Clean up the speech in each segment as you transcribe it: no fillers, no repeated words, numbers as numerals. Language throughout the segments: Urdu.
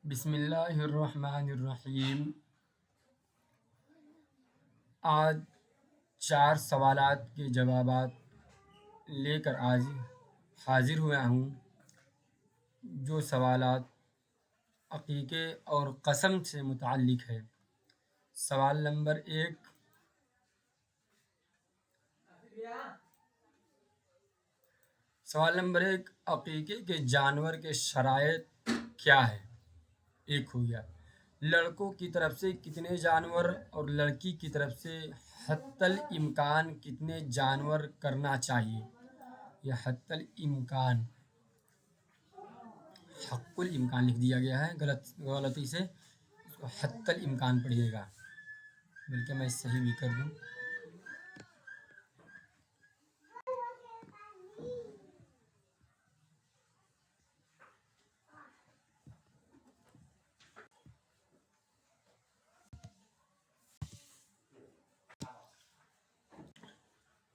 بسم اللہ الرحمن الرحیم۔ آج 4 سوالات کے جوابات لے کر حاضر ہوا ہوں، جو سوالات عقیقے اور قسم سے متعلق ہے۔ سوال نمبر 1، عقیقے کے جانور کے شرائط کیا ہے؟ ایک ہو گیا، لڑکوں کی طرف سے کتنے جانور اور لڑکی کی طرف سے حتی الامکان کتنے جانور کرنا چاہیے؟ یہ حتی الامکان حق الامکان لکھ دیا گیا ہے، غلطی سے اس کو حتی الامکان پڑھیے گا، بلکہ میں صحیح بھی کر دوں۔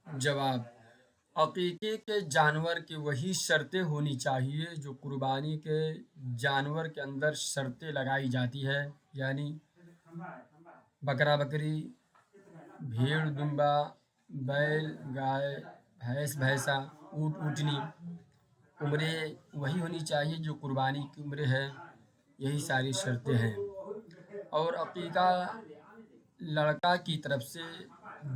جواب: عقیقے کے جانور کی وہی شرطیں ہونی چاہیے جو قربانی کے جانور کے اندر شرطیں لگائی جاتی ہے، یعنی بکرا بکری، بھیڑ دمبا، بیل گائے، بھینس بھینسا، اونٹ اونٹنی، عمریں وہی ہونی چاہیے جو قربانی کی عمریں ہے، یہی ساری شرطیں ہیں۔ اور عقیقہ لڑکا کی طرف سے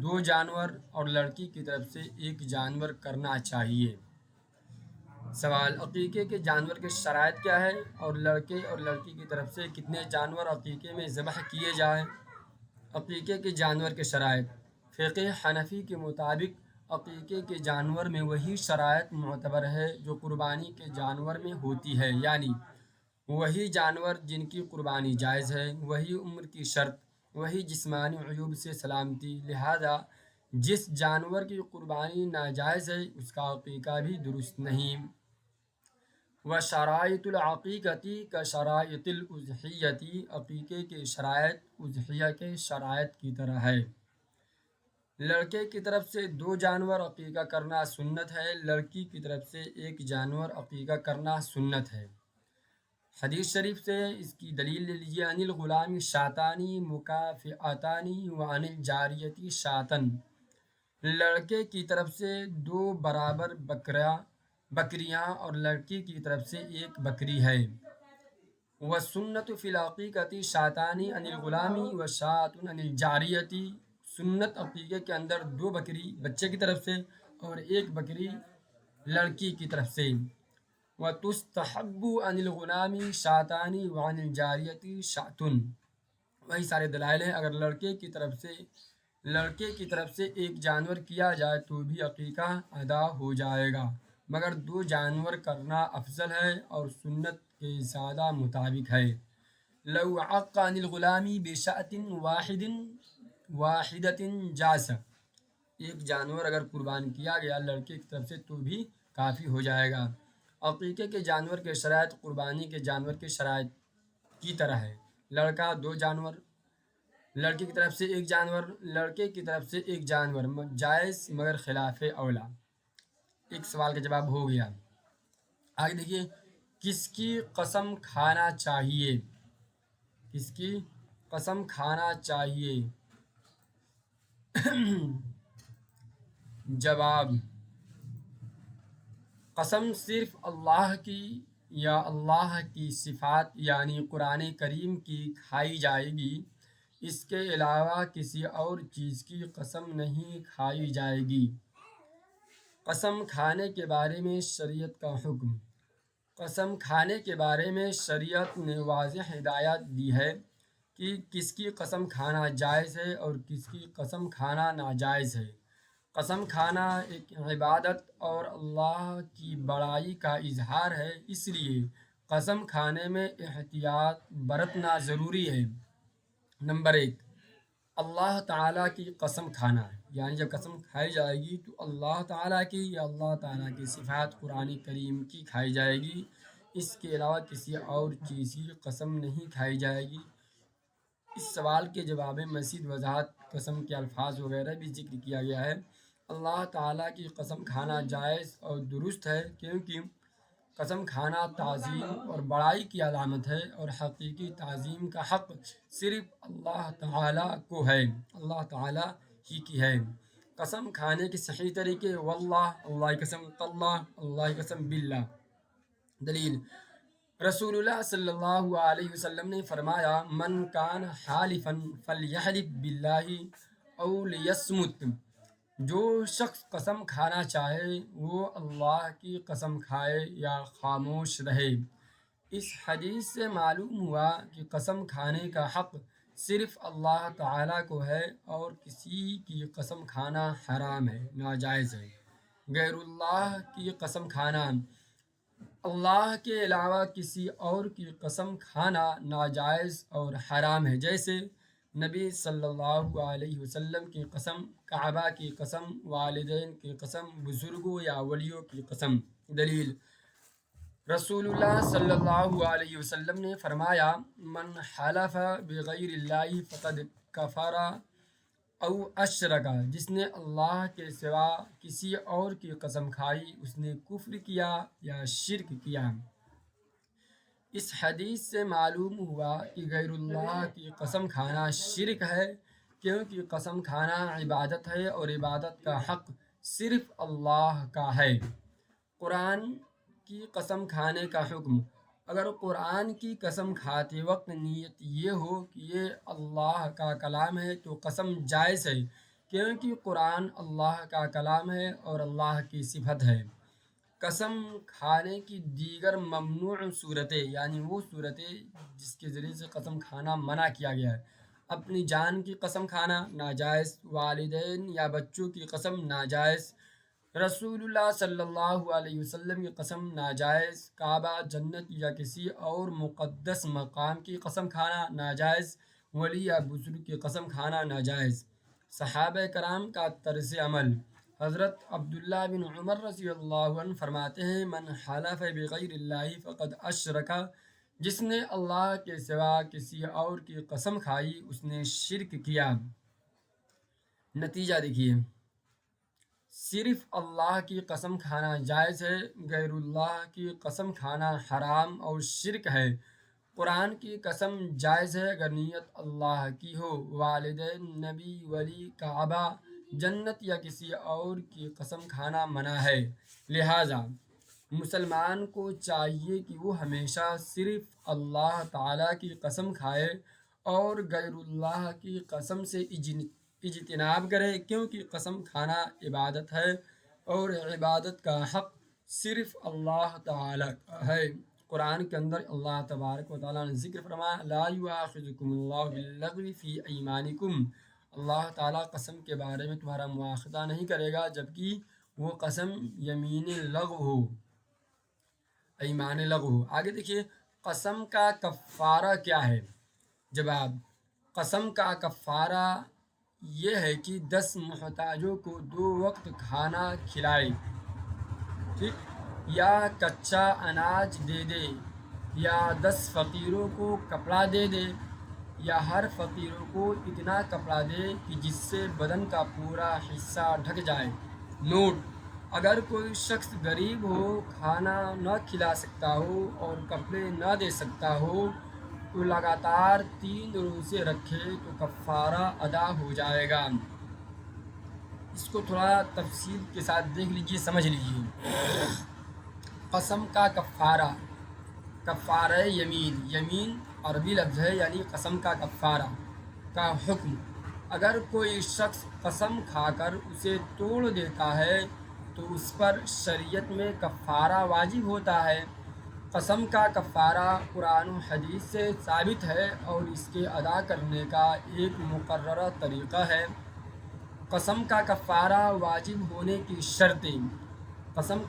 2 جانور اور لڑکی کی طرف سے 1 جانور کرنا چاہیے۔ سوال: عقیقے کے جانور کے شرائط کیا ہے اور لڑکے اور لڑکی کی طرف سے کتنے جانور عقیقے میں ذبح کیے جائیں؟ عقیقے کے جانور کے شرائط: فقہ حنفی کے مطابق عقیقے کے جانور میں وہی شرائط معتبر ہے جو قربانی کے جانور میں ہوتی ہے، یعنی وہی جانور جن کی قربانی جائز ہے، وہی عمر کی شرط، وہی جسمانی عیوب سے سلامتی، لہذا جس جانور کی قربانی ناجائز ہے اس کا عقیقہ بھی درست نہیں۔ وشرائط العقیقۃ کشرائط الاضحیۃ، عقیقے کے شرائط اضحیہ کے شرائط کی طرح ہے۔ لڑکے کی طرف سے 2 جانور عقیقہ کرنا سنت ہے، لڑکی کی طرف سے 1 جانور عقیقہ کرنا سنت ہے۔ حدیث شریف سے اس کی دلیل لے لیجیے: عن الغلام شاتان مکافئتان وعن الجاریۃ شاتن، لڑکے کی طرف سے 2 برابر بکریاں اور لڑکی کی طرف سے 1 بکری ہے۔ والسنۃ فی العقیقۃ شاتان عن الغلام وشاۃ عن الجاریۃ، سنت عقیقے کے اندر 2 بکری بچے کی طرف سے اور 1 بکری لڑکی کی طرف سے۔ وتستحب عن الغلام شاتان وعن الجاریۃ شاۃ، وہی سارے دلائل ہیں۔ اگر لڑکے کی طرف سے 1 جانور کیا جائے تو بھی عقیقہ ادا ہو جائے گا، مگر 2 جانور کرنا افضل ہے اور سنت کے زیادہ مطابق ہے۔ لو عق عن الغلام بشاۃ واحدۃ جاز، 1 جانور اگر قربان کیا گیا لڑکے کی طرف سے تو بھی کافی ہو جائے گا۔ عقیقے کے جانور کے شرائط قربانی کے جانور کے شرائط کی طرح ہے۔ لڑکا 2 جانور، لڑکی کی طرف سے 1 جانور، لڑکے کی طرف سے 1 جانور، جائز مگر خلاف اولیٰ۔ 1 سوال کا جواب ہو گیا۔ آگے دیکھیے، کس کی قسم کھانا چاہیے؟ کس کی قسم کھانا چاہیے؟ جواب: قسم صرف اللہ کی یا اللہ کی صفات یعنی قرآن کریم کی کھائی جائے گی، اس کے علاوہ کسی اور چیز کی قسم نہیں کھائی جائے گی۔ قسم کھانے کے بارے میں شریعت کا حکم: قسم کھانے کے بارے میں شریعت نے واضح ہدایت دی ہے کہ کس کی قسم کھانا جائز ہے اور کس کی قسم کھانا ناجائز ہے۔ قسم کھانا ایک عبادت اور اللہ کی بڑائی کا اظہار ہے، اس لیے قسم کھانے میں احتیاط برتنا ضروری ہے۔ نمبر 1، اللہ تعالیٰ کی قسم کھانا، یعنی جب قسم کھائی جائے گی تو اللہ تعالیٰ کی یا اللہ تعالیٰ کی صفات قرآن کریم کی کھائی جائے گی، اس کے علاوہ کسی اور چیز کی قسم نہیں کھائی جائے گی۔ اس سوال کے جواب میں مزید وضاحت قسم کے الفاظ وغیرہ بھی ذکر کیا گیا ہے۔ اللہ تعالیٰ کی قسم کھانا جائز اور درست ہے، کیونکہ قسم کھانا تعظیم اور بڑائی کی علامت ہے، اور حقیقی تعظیم کا حق صرف اللہ تعالیٰ کو ہے، اللہ تعالیٰ ہی کی ہے۔ قسم کھانے کے صحیح طریقے: واللہ، اللہ کی قسم، تاللہ، اللہ کی قسم، باللہ۔ دلیل: رسول اللہ صلی اللہ علیہ وسلم نے فرمایا، من کان حالفا فلیحلف باللہ او لیصمت، جو شخص قسم کھانا چاہے وہ اللہ کی قسم کھائے یا خاموش رہے۔ اس حدیث سے معلوم ہوا کہ قسم کھانے کا حق صرف اللہ تعالیٰ کو ہے، اور کسی کی قسم کھانا حرام ہے، ناجائز ہے۔ غیر اللہ کی قسم کھانا: اللہ کے علاوہ کسی اور کی قسم کھانا ناجائز اور حرام ہے، جیسے نبی صلی اللہ علیہ وسلم کی قسم، کعبہ کی قسم، والدین کی قسم، بزرگوں یا ولیوں کی قسم۔ دلیل: رسول اللہ صلی اللہ علیہ وسلم نے فرمایا، من حلف بغیر اللہ فقد کفر او اشرک، جس نے اللہ کے سوا کسی اور کی قسم کھائی اس نے کفر کیا یا شرک کیا۔ اس حدیث سے معلوم ہوا کہ غیر اللہ کی قسم کھانا شرک ہے، کیونکہ قسم کھانا عبادت ہے اور عبادت کا حق صرف اللہ کا ہے۔ قرآن کی قسم کھانے کا حکم: اگر قرآن کی قسم کھاتے وقت نیت یہ ہو کہ یہ اللہ کا کلام ہے تو قسم جائز ہے، کیونکہ قرآن اللہ کا کلام ہے اور اللہ کی صفت ہے۔ قسم کھانے کی دیگر ممنوع صورتیں، یعنی وہ صورتیں جس کے ذریعے سے قسم کھانا منع کیا گیا ہے: اپنی جان کی قسم کھانا ناجائز، والدین یا بچوں کی قسم ناجائز، رسول اللہ صلی اللہ علیہ وسلم کی قسم ناجائز، کعبہ، جنت یا کسی اور مقدس مقام کی قسم کھانا ناجائز، ولی یا بزرگ کی قسم کھانا ناجائز۔ صحابہ کرام کا طرز عمل: حضرت عبداللہ بن عمر رضی اللہ عنہ فرماتے ہیں، من حلف بغیر اللہ فقد اشرک، جس نے اللہ کے سوا کسی اور کی قسم کھائی اس نے شرک کیا۔ نتیجہ دیکھیے، صرف اللہ کی قسم کھانا جائز ہے، غیر اللہ کی قسم کھانا حرام اور شرک ہے۔ قرآن کی قسم جائز ہے اگر نیت اللہ کی ہو، والدین، نبی، ولی، کعبہ، جنت یا کسی اور کی قسم کھانا منع ہے۔ لہٰذا مسلمان کو چاہیے کہ وہ ہمیشہ صرف اللہ تعالیٰ کی قسم کھائے اور غیر اللہ کی قسم سے اجتناب کرے، کیونکہ قسم کھانا عبادت ہے اور عبادت کا حق صرف اللہ تعالیٰ کا ہے۔ قرآن کے اندر اللہ تبارک و تعالیٰ نے ذکر فرمایا، لا یؤاخذکم اللہ باللغو فی ایمانکم، اللہ تعالیٰ قسم کے بارے میں تمہارا مواخذہ نہیں کرے گا جبکہ وہ قسم یمین لغو ہو، ایمان لغو ہو۔ آگے دیکھیے، قسم کا کفارہ کیا ہے؟ جواب: قسم کا کفارہ یہ ہے کہ 10 محتاجوں کو 2 وقت کھانا کھلائے، ٹھیک، یا کچا اناج دے دے، یا 10 فقیروں کو کپڑا دے دے، یا ہر فقیروں کو اتنا کپڑا دے کہ جس سے بدن کا پورا حصہ ڈھک جائے۔ نوٹ: اگر کوئی شخص غریب ہو، کھانا نہ کھلا سکتا ہو اور کپڑے نہ دے سکتا ہو تو لگاتار 3 روزے رکھے تو کفارہ ادا ہو جائے گا۔ اس کو تھوڑا تفصیل کے ساتھ دیکھ لیجئے، سمجھ لیجئے۔ قسم کا کفارہ: کفارہ یمین، یمین عربی لفظ ہے، یعنی قسم کا کفارہ کا حکم: اگر کوئی شخص قسم کھا کر اسے توڑ دیتا ہے تو اس پر شریعت میں کفارہ واجب ہوتا ہے۔ قسم کا کفارہ قرآن و حدیث سے ثابت ہے اور اس کے ادا کرنے کا ایک مقررہ طریقہ ہے۔ قسم کا کفارہ واجب ہونے کی شرطیں: قسم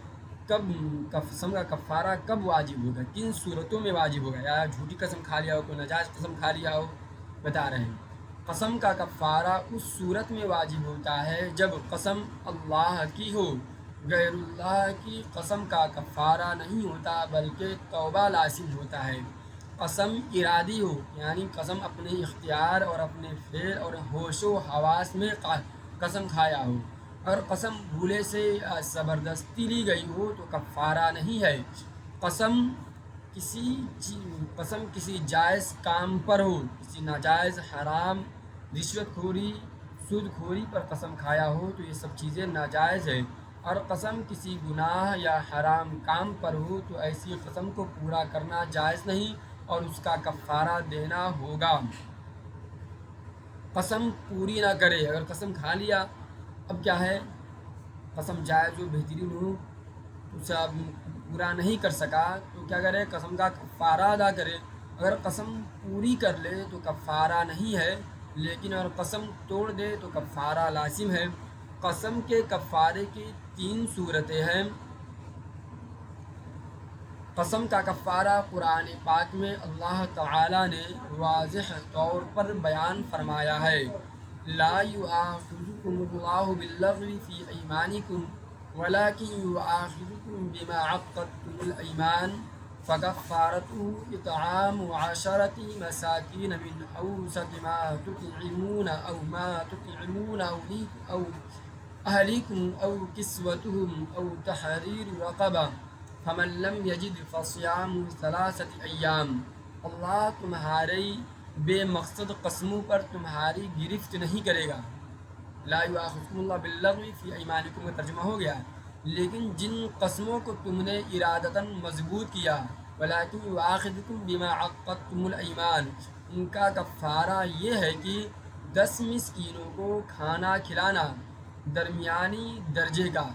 کا کفارہ کب واجب ہوگا، کن صورتوں میں واجب ہوگا؟ یا جھوٹی قسم کھا لیا ہو، کوئی ناجائز قسم کھا لیا ہو، بتا رہے ہیں۔ قسم کا کفارہ اس صورت میں واجب ہوتا ہے جب قسم اللہ کی ہو، غیر اللہ کی قسم کا کفارہ نہیں ہوتا بلکہ توبہ لازم ہوتا ہے۔ قسم ارادی ہو، یعنی قسم اپنے اختیار اور اپنے فعل اور ہوش و حواس میں قسم کھایا ہو، اور قسم بھولے سے یا زبردستی لی گئی ہو تو کفارہ نہیں ہے۔ قسم کسی جائز کام پر ہو، کسی ناجائز، حرام، رشوت خوری، سود خوری پر قسم کھایا ہو تو یہ سب چیزیں ناجائز ہے، اور قسم کسی گناہ یا حرام کام پر ہو تو ایسی قسم کو پورا کرنا جائز نہیں اور اس کا کفارہ دینا ہوگا۔ قسم پوری نہ کرے، اگر قسم کھا لیا، اب کیا ہے، قسم جائز ہو، بہترین ہو، اسے اب پورا نہیں کر سکا تو کیا کرے، قسم کا کفارہ ادا کرے۔ اگر قسم پوری کر لے تو کفارہ نہیں ہے، لیکن اگر قسم توڑ دے تو کفارہ لازم ہے۔ قسم کے کفارے کی 3 صورتیں ہیں۔ قسم کا کفارہ قرآن پاک میں اللہ تعالیٰ نے واضح طور پر بیان فرمایا ہے۔ لا یؤاخذکم اللہ باللغو فی ایمانکم ولکن یؤاخذکم بما عقدتم الایمان فکفارته اطعام 10 مساکین من اوسط ما تطعمون او اہلیکم او کسوتهم او تحریر رقبہ فمن لم یجد فصیام 3 ایام۔ اللہ تمہاری بے مقصد قسموں پر تمہاری گرفت نہیں کرے گا۔ لا یؤاخذکم اللہ باللغو فی ایمانکم کا ترجمہ ہو گیا، لیکن جن قسموں کو تم نے ارادتاً مضبوط کیا، ولکن یؤاخذکم بما عقدتم الایمان، ان کا کفارہ یہ ہے کہ 10 مسکینوں کو کھانا کھلانا درمیانی درجے کا،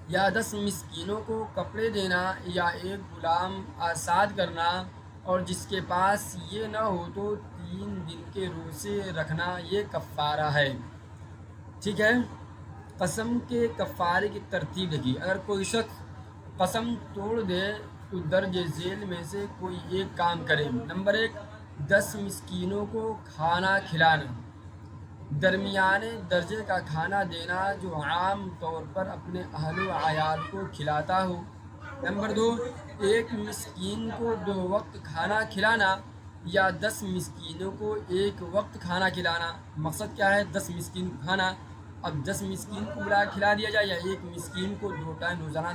یا 10 مسکینوں کو کپڑے دینا، یا ایک غلام آزاد کرنا، اور جس کے پاس یہ نہ ہو تو 3 دن کے روزے رکھنا، یہ کفارہ ہے۔ ٹھیک ہے، قسم کے کفارے کی ترتیب دیکھیے۔ اگر کوئی شخص قسم توڑ دے تو درج ذیل میں سے کوئی ایک کام کرے۔ نمبر 1، 10 مسکینوں کو کھانا کھلانا، درمیانے درجے کا کھانا دینا جو عام طور پر اپنے اہل و عیال کو کھلاتا ہو۔ نمبر 2، ایک مسکین کو 2 وقت کھانا کھلانا، یا 10 مسکینوں کو 1 وقت کھانا کھلانا۔ مقصد کیا ہے، 10 مسکین کو کھانا، اب 10 مسکین کو بلا کھلا دیا جائے، یا ایک مسکین کو 2 ٹائم روزانہ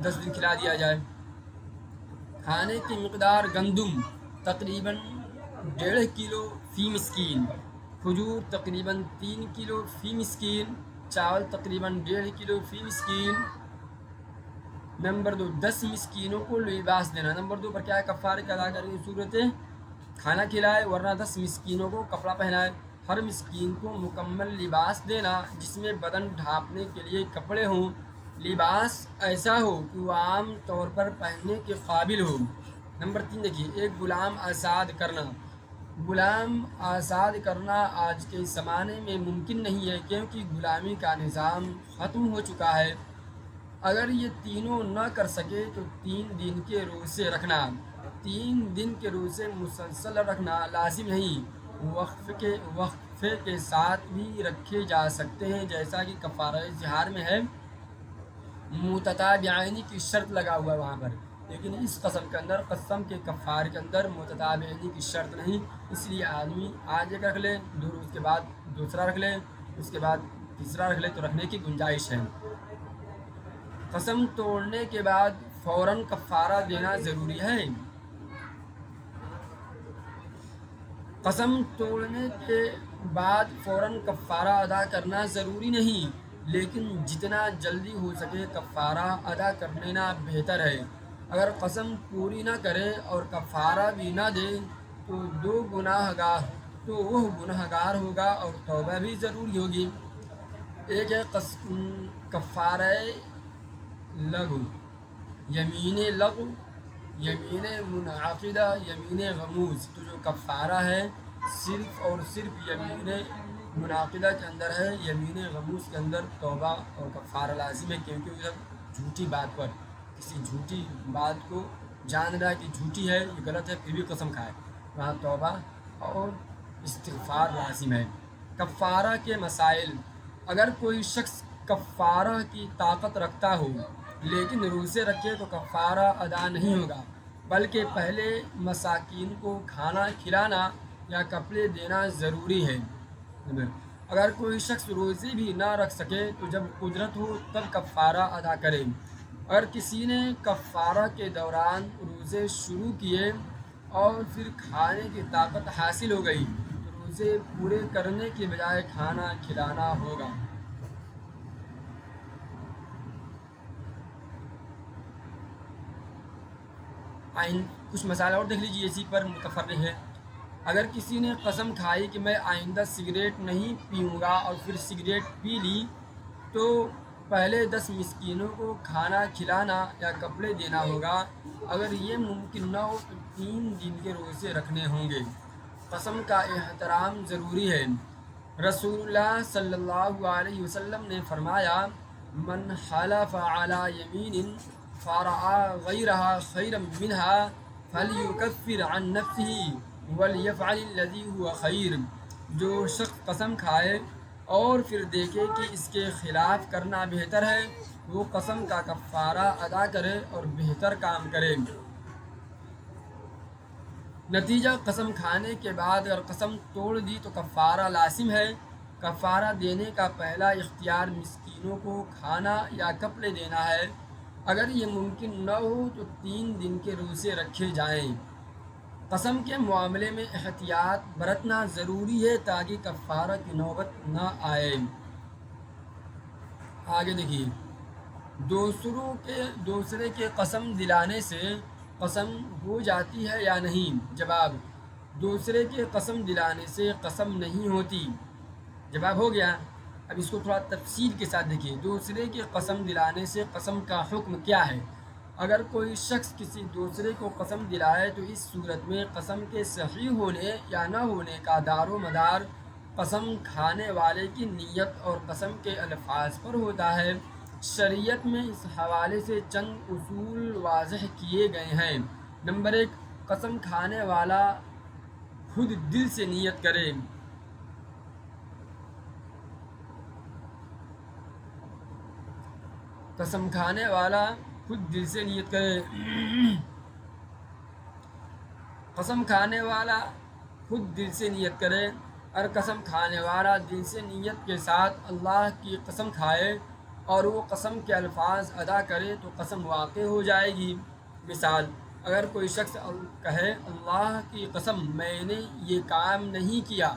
10 دن کھلا دیا جائے۔ کھانے کی مقدار: گندم تقریباً 1.5 کلو فی مسکین، کھجور تقریباً 3 کلو فی مسکین، چاول تقریباً 1.5 کلو فی مسکین۔ نمبر 2، 10 مسکینوں کو لباس دینا۔ نمبر 2 پر کیا ہے، کفارے کا ادا کرنے کی صورتیں، کھانا کھلائے ورنہ 10 مسکینوں کو کپڑا پہنائے، ہر مسکین کو مکمل لباس دینا جس میں بدن ڈھانپنے کے لیے کپڑے ہوں، لباس ایسا ہو کہ وہ عام طور پر پہننے کے قابل ہو۔ نمبر 3 دیکھیے، ایک غلام آزاد کرنا۔ غلام آزاد کرنا آج کے زمانے میں ممکن نہیں ہے، کیونکہ غلامی کا نظام ختم ہو چکا ہے۔ اگر یہ تینوں نہ کر سکے تو 3 دن کے روزے رکھنا۔ 3 دن کے روزے مسلسل رکھنا لازم نہیں، وقفے کے ساتھ بھی رکھے جا سکتے ہیں، جیسا کہ کفارہ ظہار میں ہے، متتابعین کی شرط لگا ہوا ہے وہاں پر، لیکن اس قسم کے کفارے کے اندر متتابعین کی شرط نہیں، اس لیے آدمی آج ایک رکھ لے، 2 روز کے بعد دوسرا رکھ لے، اس کے بعد تیسرا رکھ لے تو رکھنے کی گنجائش ہے۔ قسم توڑنے کے بعد فوراً کفارہ دینا ضروری ہے۔ قسم توڑنے کے بعد فوراً کفارہ ادا کرنا ضروری نہیں، لیکن جتنا جلدی ہو سکے کفارہ ادا کر لینا بہتر ہے۔ اگر قسم پوری نہ کرے اور کفارہ بھی نہ دے تو وہ گناہ گار ہوگا اور توبہ بھی ضروری ہوگی۔ ایک ہے کفارہ لغو، یمین لغو، یمین منعقدہ، یمین غموز۔ تو جو کفارہ ہے صرف اور صرف یمین منعقدہ کے اندر ہے، یمین غموز کے اندر توبہ اور کفارہ لازم ہے، کیونکہ وہ جھوٹی بات پر، کسی جھوٹی بات کو جان رہا ہے کہ جھوٹی ہے، یہ غلط ہے، پھر بھی قسم کھائے، وہاں توبہ اور استغفار لازم ہے۔ کفارہ کے مسائل: اگر کوئی شخص کفارہ کی طاقت رکھتا ہو لیکن روزے رکھے تو کفارہ ادا نہیں ہوگا، بلکہ پہلے مساکین کو کھانا کھلانا یا کپڑے دینا ضروری ہے۔ اگر کوئی شخص روزے بھی نہ رکھ سکے تو جب قدرت ہو تب کفارہ ادا کرے، اگر کسی نے کفارہ کے دوران روزے شروع کیے اور پھر کھانے کی طاقت حاصل ہو گئی تو روزے پورے کرنے کے بجائے کھانا کھلانا ہوگا۔ کچھ مسائل اور دیکھ لیجیے اسی پر متفرق ہے۔ اگر کسی نے قسم کھائی کہ میں آئندہ سگریٹ نہیں پیوں گا اور پھر سگریٹ پی لی تو پہلے 10 مسکینوں کو کھانا کھلانا یا کپڑے دینا ہوگا۔ اگر یہ ممکن نہ ہو تو 3 دن کے روزے رکھنے ہوں گے۔ قسم کا احترام ضروری ہے۔ رسول اللہ صلی اللہ علیہ وسلم نے فرمایا، من حلف علی یمین فرعى غیرها خیرا منها فلیکفر عن نفسه ولیفعل الذی هو خیر۔ جو شخص قسم کھائے اور پھر دیکھے کہ اس کے خلاف کرنا بہتر ہے، وہ قسم کا کفارہ ادا کرے اور بہتر کام کرے۔ نتیجہ قسم کھانے کے بعد اگر قسم توڑ دی تو کفارہ لازم ہے۔ کفارہ دینے کا پہلا اختیار مسکینوں کو کھانا یا کپڑے دینا ہے۔ اگر یہ ممکن نہ ہو تو 3 دن کے روزے رکھے جائیں۔ قسم کے معاملے میں احتیاط برتنا ضروری ہے تاکہ کفارہ کی نوبت نہ آئے۔ آگے دیکھیے، دوسرے کے قسم دلانے سے قسم ہو جاتی ہے یا نہیں؟ جواب، دوسرے کے قسم دلانے سے قسم نہیں ہوتی۔ جواب ہو گیا۔ اب اس کو تھوڑا تفصیل کے ساتھ دیکھیے، دوسرے کے قسم دلانے سے قسم کا حکم کیا ہے۔ اگر کوئی شخص کسی دوسرے کو قسم دلائے تو اس صورت میں قسم کے صحیح ہونے یا نہ ہونے کا دار و مدار قسم کھانے والے کی نیت اور قسم کے الفاظ پر ہوتا ہے۔ شریعت میں اس حوالے سے چند اصول واضح کیے گئے ہیں۔ نمبر 1، قسم کھانے والا خود دل سے نیت کرے۔ قسم کھانے والا خود دل سے نیت کرے۔ قسم کھانے والا خود دل سے نیت کرے۔ اور قسم کھانے والا دل سے نیت کے ساتھ اللہ کی قسم کھائے اور وہ قسم کے الفاظ ادا کرے تو قسم واقع ہو جائے گی۔ مثال، اگر کوئی شخص کہے اللہ کی قسم میں نے یہ کام نہیں کیا،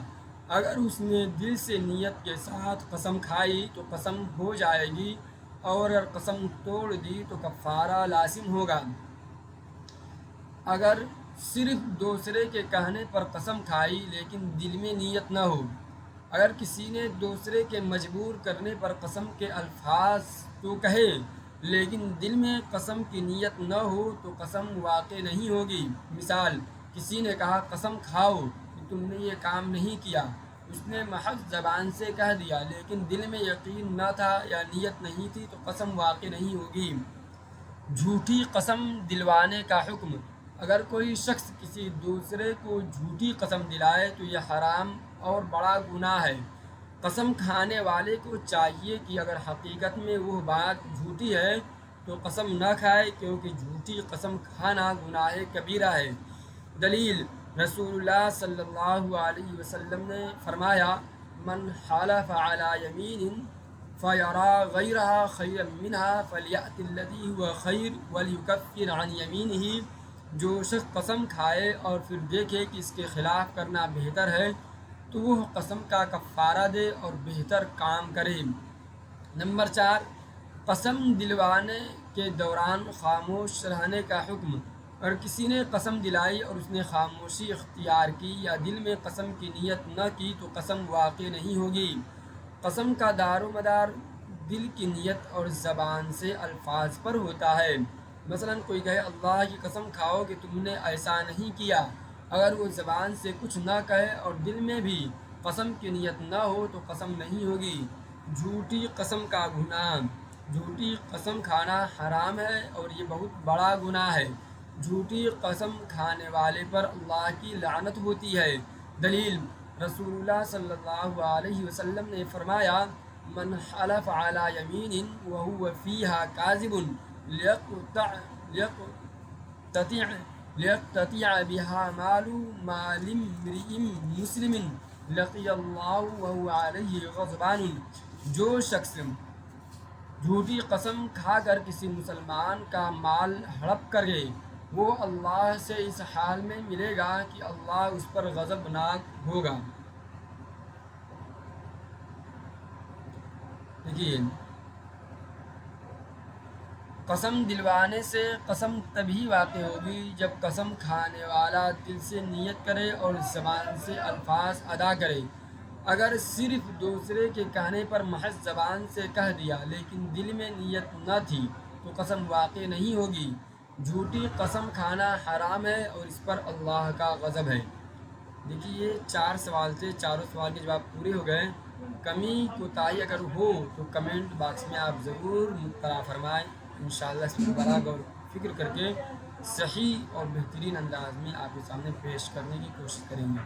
اگر اس نے دل سے نیت کے ساتھ قسم کھائی تو قسم ہو جائے گی، اور اگر قسم توڑ دی تو کفارہ لازم ہوگا۔ اگر صرف دوسرے کے کہنے پر قسم کھائی لیکن دل میں نیت نہ ہو، اگر کسی نے دوسرے کے مجبور کرنے پر قسم کے الفاظ تو کہے لیکن دل میں قسم کی نیت نہ ہو تو قسم واقع نہیں ہوگی۔ مثال، کسی نے کہا قسم کھاؤ کہ تم نے یہ کام نہیں کیا، اس نے محض زبان سے کہہ دیا لیکن دل میں یقین نہ تھا یا نیت نہیں تھی تو قسم واقع نہیں ہوگی۔ جھوٹی قسم دلوانے کا حکم، اگر کوئی شخص کسی دوسرے کو جھوٹی قسم دلائے تو یہ حرام اور بڑا گناہ ہے۔ قسم کھانے والے کو چاہیے کہ اگر حقیقت میں وہ بات جھوٹی ہے تو قسم نہ کھائے، کیونکہ جھوٹی قسم کھانا گناہ کبیرہ ہے۔ دلیل، رسول اللہ صلی اللہ علیہ وسلم نے فرمایا، من حلف علی یمین فیری غیرها خیرا منها فلیأت الذی هو خیر ولیکفر عن یمینہ۔ جو شخص قسم کھائے اور پھر دیکھے کہ اس کے خلاف کرنا بہتر ہے تو وہ قسم کا کفارہ دے اور بہتر کام کرے۔ نمبر 4، قسم دلوانے کے دوران خاموش رہنے کا حکم، اگر کسی نے قسم دلائی اور اس نے خاموشی اختیار کی یا دل میں قسم کی نیت نہ کی تو قسم واقع نہیں ہوگی۔ قسم کا دار و مدار دل کی نیت اور زبان سے الفاظ پر ہوتا ہے۔ مثلا کوئی کہے اللہ کی قسم کھاؤ کہ تم نے ایسا نہیں کیا، اگر وہ زبان سے کچھ نہ کہے اور دل میں بھی قسم کی نیت نہ ہو تو قسم نہیں ہوگی۔ جھوٹی قسم کا گناہ، جھوٹی قسم کھانا حرام ہے اور یہ بہت بڑا گناہ ہے۔ جھوٹی قسم کھانے والے پر اللہ کی لعنت ہوتی ہے۔ دلیل، رسول اللہ صلی اللہ علیہ وسلم نے فرمایا، من حلف علی یمین وهو فیہا کاذب لیقتطع بها مال امرئ مسلم لقی اللہ وهو علیہ غضبان۔ جو شخص جھوٹی قسم کھا کر کسی مسلمان کا مال ہڑپ کرے وہ اللہ سے اس حال میں ملے گا کہ اللہ اس پر غضبناک ہوگا۔ دیکھیے، قسم دلوانے سے قسم تبھی واقع ہوگی جب قسم کھانے والا دل سے نیت کرے اور زبان سے الفاظ ادا کرے۔ اگر صرف دوسرے کے کہنے پر محض زبان سے کہہ دیا لیکن دل میں نیت نہ تھی تو قسم واقع نہیں ہوگی۔ جھوٹی قسم کھانا حرام ہے اور اس پر اللہ کا غضب ہے۔ دیکھیے، یہ 4 سوال تھے، چاروں سوال کے جواب پورے ہو گئے۔ کمی کوتاہی اگر ہو تو کمنٹ باکس میں آپ ضرور مطلع فرمائیں، انشاءاللہ اس پر دوبارہ غور و فکر کر کے صحیح اور بہترین انداز میں آپ کے سامنے پیش کرنے کی کوشش کریں گے۔